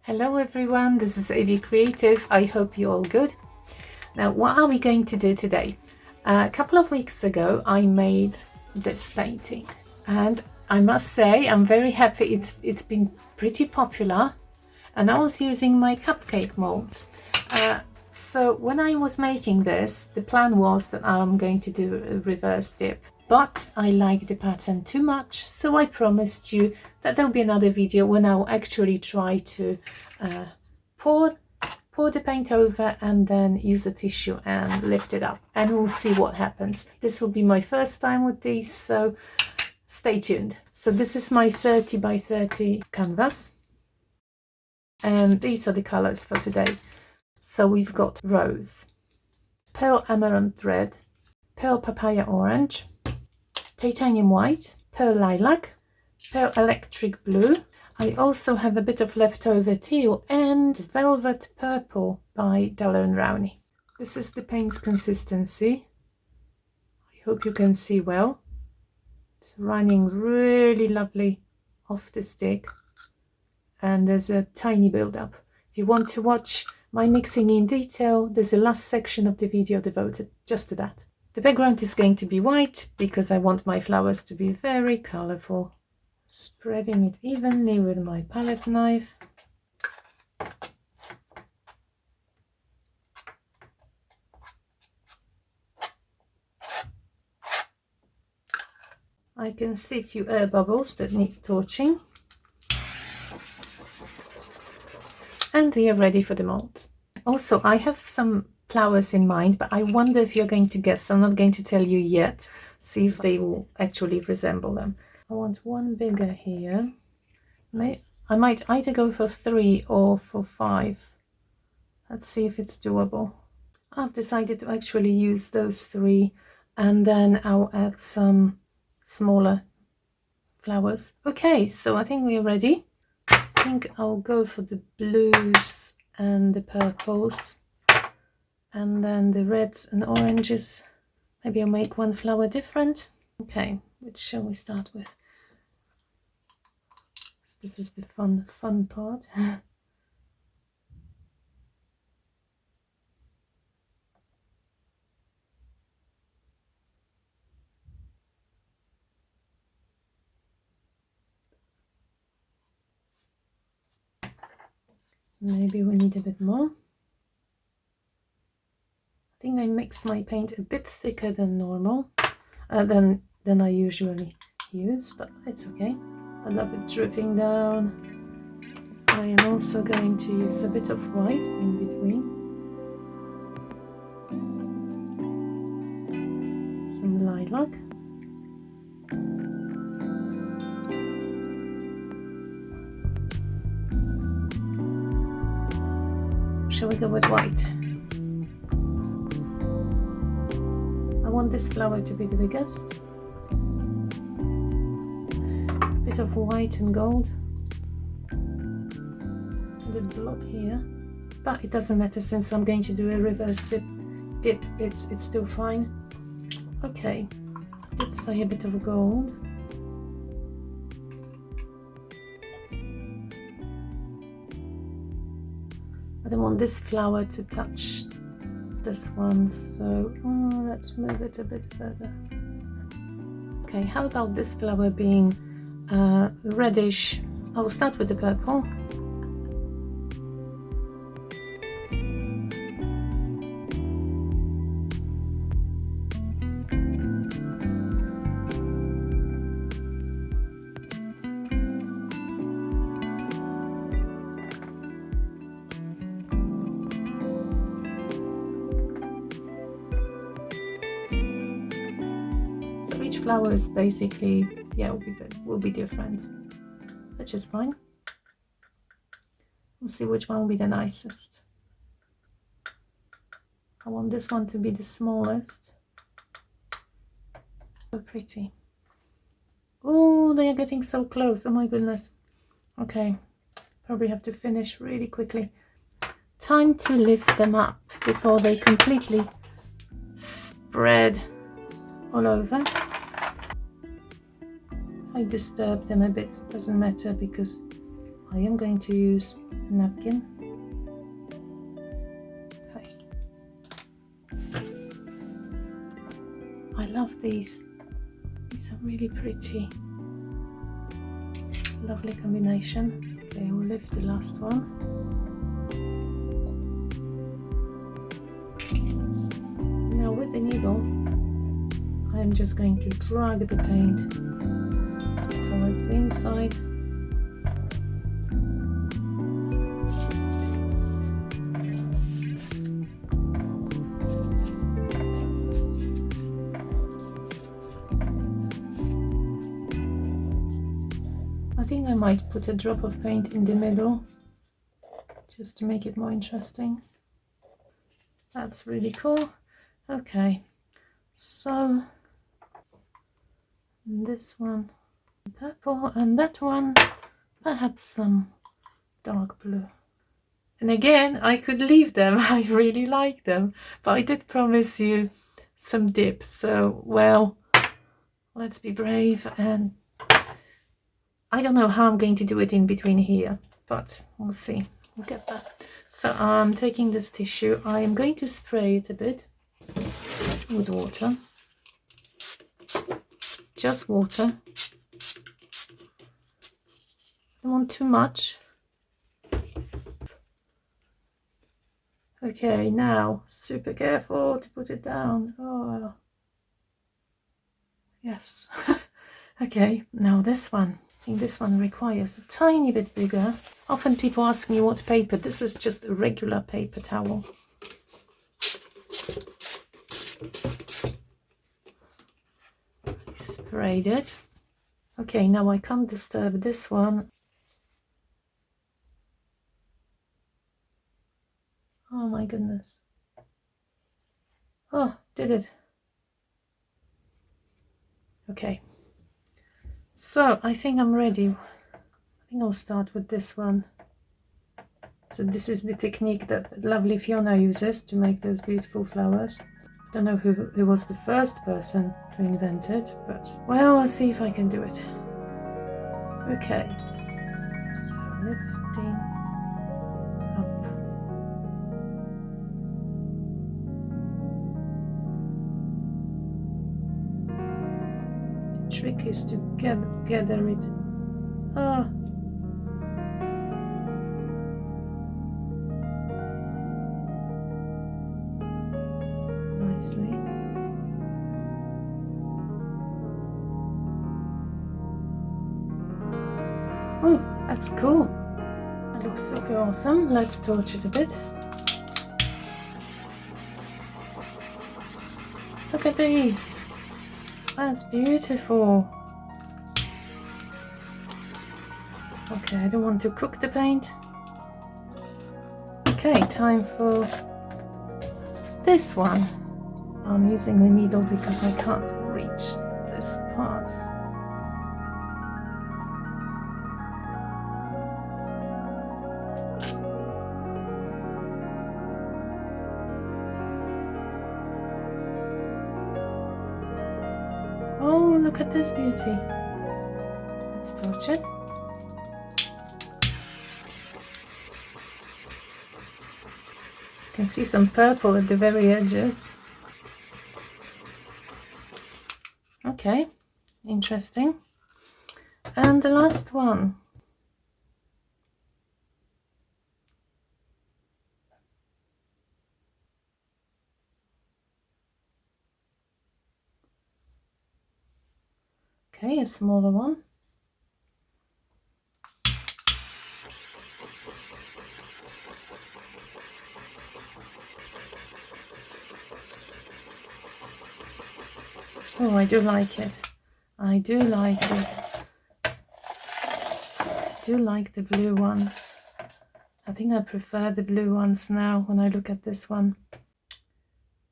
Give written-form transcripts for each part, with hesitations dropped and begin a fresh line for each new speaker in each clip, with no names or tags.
Hello everyone, this is AV Creative. I hope you're all good. Now, what are we going to do today? A couple of weeks ago I made this painting and I must say I'm very happy. It's been pretty popular, and I was using my cupcake molds. So when I was making this, the plan was that I'm going to do a reverse dip, but I like the pattern too much, so I promised you that there'll be another video when I'll actually try to pour the paint over and then use a tissue and lift it up, and we'll see what happens. This will be my first time with these, so stay tuned. So this is my 30 by 30 canvas, and these are the colors for today. So we've got rose, pearl amaranth red, pearl papaya orange, titanium white, pearl lilac, pearl electric blue. I also have a bit of leftover teal and velvet purple by Daler & Rowney. This is the paint's consistency. I hope you can see well. It's running really lovely off the stick, and there's a tiny build-up. If you want to watch my mixing in detail, there's a last section of the video devoted just to that. The background is going to be white because I want my flowers to be very colorful. Spreading it evenly with my palette knife. I can see a few air bubbles that needs torching. And we are ready for the molds. Also, I have some flowers in mind, but I wonder if you're going to guess. I'm not going to tell you yet. See if they will actually resemble them. I want one bigger here. I might either go for 3 or for 5. Let's see if it's doable. I've decided to actually use those 3, and then I'll add some smaller flowers. Okay, so I think we are ready. I think I'll go for the blues and the purples, and then the reds and oranges. Maybe I'll make one flower different. Okay, which shall we start with? This is the fun part. Maybe we need a bit more. I think I mixed my paint a bit thicker than normal, than I usually use, but it's okay. I love it dripping down. I am also going to use a bit of white in between. Some lilac. Shall we go with white? I want this flower to be the biggest. Bit of white and gold. The blob here, but it doesn't matter since I'm going to do a reverse dip. It's still fine. Okay, let's say a bit of gold. I don't want this flower to touch this one, so let's move it a bit further. Okay, how about this flower being reddish? I will start with the purple. So each flower is basically, will be different, which is fine. We'll see which one will be the nicest. I want this one to be the smallest. So pretty. Oh, they are getting so close. Oh my goodness. Okay, probably have to finish really quickly. Time to lift them up before they completely spread all over. If I disturb them a bit, doesn't matter because I am going to use a napkin. Okay. I love these. These are really pretty. Lovely combination. Okay, I'll lift the last one. Now with the needle, I'm just going to drag the paint towards the inside. I think I might put a drop of paint in the middle just to make it more interesting. That's really cool. Okay, so this one purple and that one perhaps some dark blue. And again, I could leave them. I really like them, but I did promise you some dips, so well, let's be brave. And I don't know how I'm going to do it in between here, but we'll see. We'll get that. So I'm taking this tissue. I am going to spray it a bit with water. Just water. Don't want too much. Okay, now super careful to put it down. Oh, yes. Okay, now this one. I think this one requires a tiny bit bigger. Often people ask me what paper. This is just a regular paper towel. Sprayed it. Okay, now I can't disturb this one. Oh my goodness. Oh, did it. Okay. So I think I'm ready. I think I'll start with this one. So this is the technique that lovely Fiona uses to make those beautiful flowers. I don't know who was the first person to invent it, but well, I'll see if I can do it. Okay, so lifting up. The trick is to gather it. Ah. Nicely. Oh, that's cool. That looks super awesome. Let's torch it a bit. Look at these. That's beautiful. Okay, I don't want to cook the paint. Okay, time for this one. I'm using the needle because I can't reach this part. Oh, look at this beauty. Let's torch it. You can see some purple at the very edges. Okay, interesting. And the last one. Okay, a smaller one. Oh, I do like it. I do like it. I do like the blue ones. I think I prefer the blue ones now when I look at this one.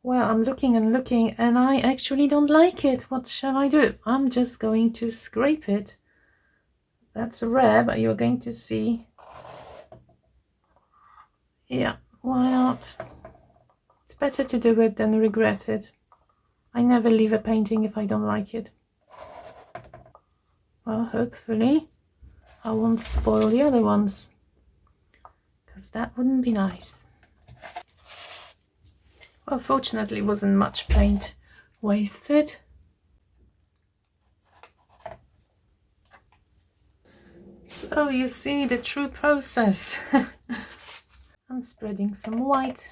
Well, I'm looking and looking and I actually don't like it. What shall I do? I'm just going to scrape it. That's rare, but you're going to see. Yeah, why not? It's better to do it than regret it. I never leave a painting if I don't like it. Well, hopefully I won't spoil the other ones, because that wouldn't be nice. Well, fortunately, wasn't much paint wasted. So you see the true process. I'm spreading some white.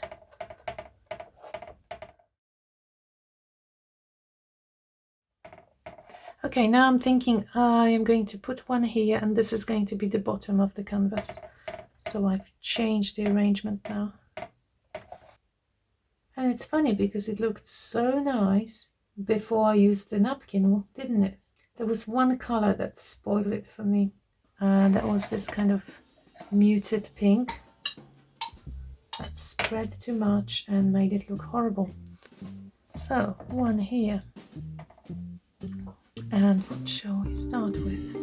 Okay, now I'm thinking I am going to put one here, and this is going to be the bottom of the canvas. So I've changed the arrangement now. And it's funny because it looked so nice before I used the napkin, didn't it? There was one color that spoiled it for me. And that was this kind of muted pink that spread too much and made it look horrible. So one here. And what shall we start with?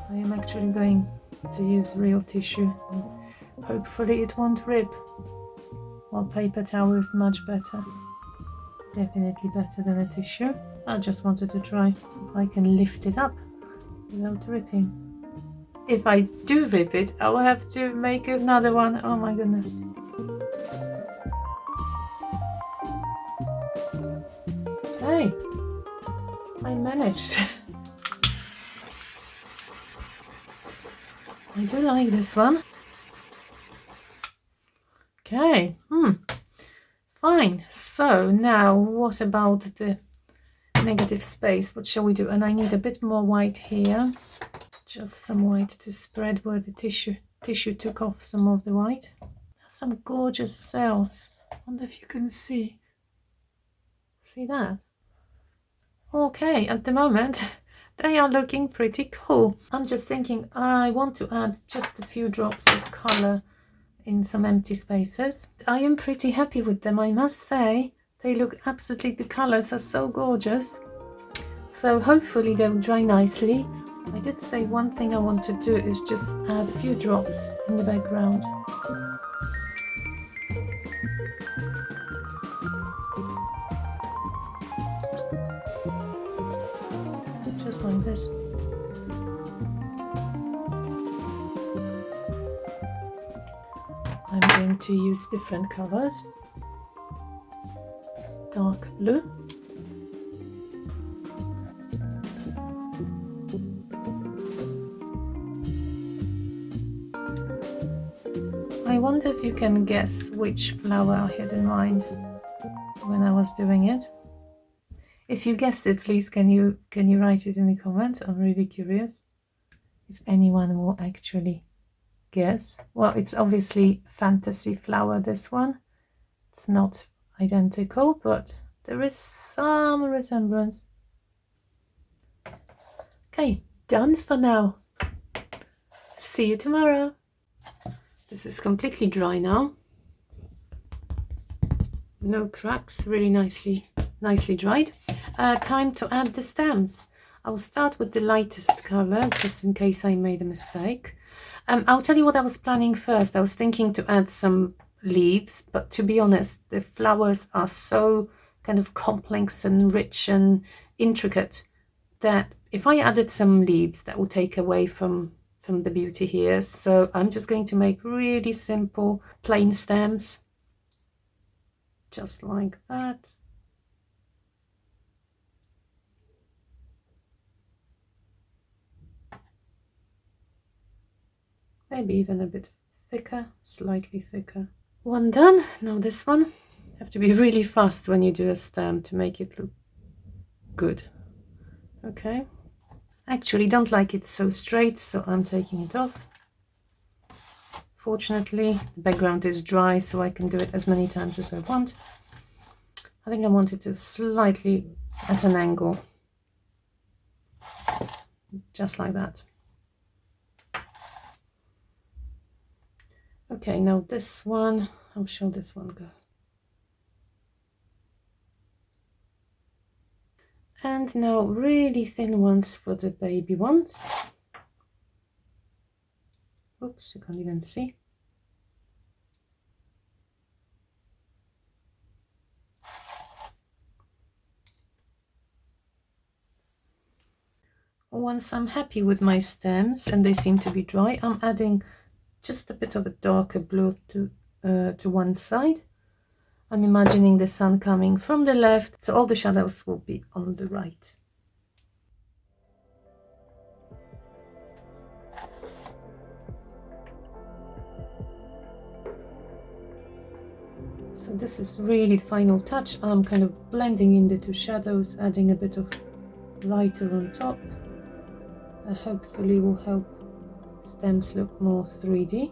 I am actually going to use real tissue. Hopefully it won't rip. Well, paper towel is much better. Definitely better than a tissue. I just wanted to try if I can lift it up without ripping. If I do rip it, I will have to make another one. Oh my goodness. Okay, I managed. I do like this one. Okay, fine. So now what about the negative space? What shall we do? And I need a bit more white here. Just some white to spread where the tissue took off some of the white. Some gorgeous cells. I wonder if you can see that. Okay, at the moment they are looking pretty cool. I'm just thinking I want to add just a few drops of color in some empty spaces. I am pretty happy with them, I must say. They look absolutely, the colors are so gorgeous. So hopefully they'll dry nicely. I did say one thing I want to do is just add a few drops in the background. Just like this. I'm going to use different colors. Dark blue. I wonder if you can guess which flower I had in mind when I was doing it. If you guessed it, please can you write it in the comments? I'm really curious if anyone will actually guess. Well, it's obviously fantasy flower, this one. It's not identical, but there is some resemblance. Okay, done for now. See you tomorrow. This is completely dry now. No cracks, really nicely dried. Time to add the stems. I will start with the lightest color, just in case I made a mistake. I'll tell you what I was planning first. I was thinking to add some leaves, but to be honest, the flowers are so kind of complex and rich and intricate that if I added some leaves, that would take away from the beauty here. So I'm just going to make really simple plain stems, just like that. Maybe even a bit thicker, slightly thicker. One done. Now this one. You have to be really fast when you do a stem to make it look good. Okay. Actually, don't like it so straight, so I'm taking it off. Fortunately, the background is dry, so I can do it as many times as I want. I think I want it to slightly at an angle. Just like that. Okay, now this one, how shall this one go? And now really thin ones for the baby ones. Oops, you can't even see. Once I'm happy with my stems and they seem to be dry, I'm adding just a bit of a darker blue to one side. I'm imagining the sun coming from the left, so all the shadows will be on the right. So this is really the final touch. I'm kind of blending in the two shadows, adding a bit of lighter on top. Hopefully will help stems look more 3D.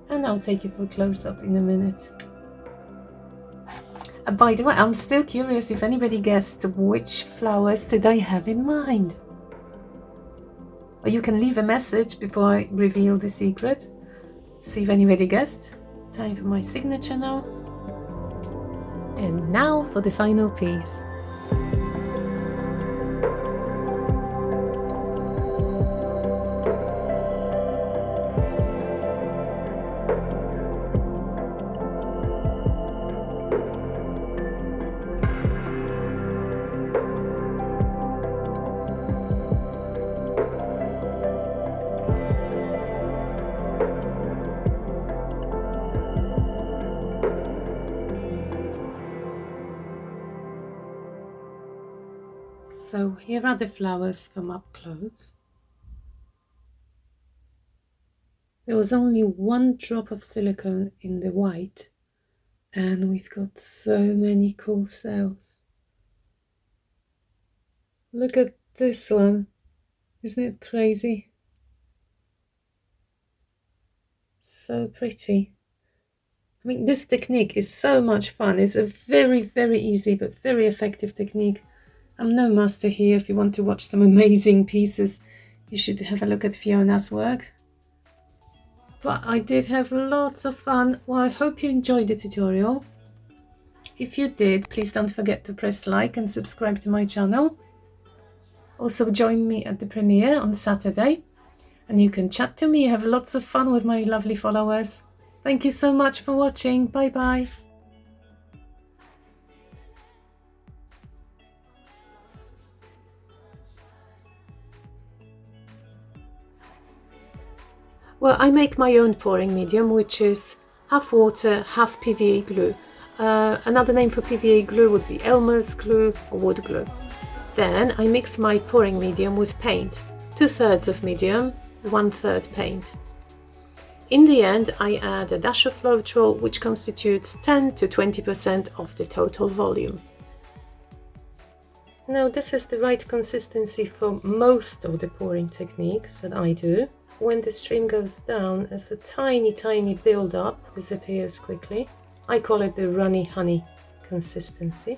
And I'll take it for a close-up in a minute. By the way, I'm still curious if anybody guessed which flowers did I have in mind. Or you can leave a message before I reveal the secret. See if anybody guessed. Time for my signature now. And now for the final piece. So here are the flowers from up close. There was only one drop of silicone in the white, and we've got so many cool cells. Look at this one. Isn't it crazy? So pretty. I mean, this technique is so much fun. It's a very, very easy but very effective technique. I'm no master here. If you want to watch some amazing pieces, you should have a look at Fiona's work. But I did have lots of fun. Well, I hope you enjoyed the tutorial. If you did, please don't forget to press like and subscribe to my channel. Also join me at the premiere on Saturday, and you can chat to me, have lots of fun with my lovely followers. Thank you so much for watching. Bye bye. Well, I make my own pouring medium, which is half water, half PVA glue. Another name for PVA glue would be Elmer's glue or wood glue. Then I mix my pouring medium with paint, 2/3 of medium, 1/3 paint. In the end, I add a dash of Floetrol, which constitutes 10 to 20% of the total volume. Now this is the right consistency for most of the pouring techniques that I do. When the stream goes down, as a tiny build-up disappears quickly. I call it the runny honey consistency.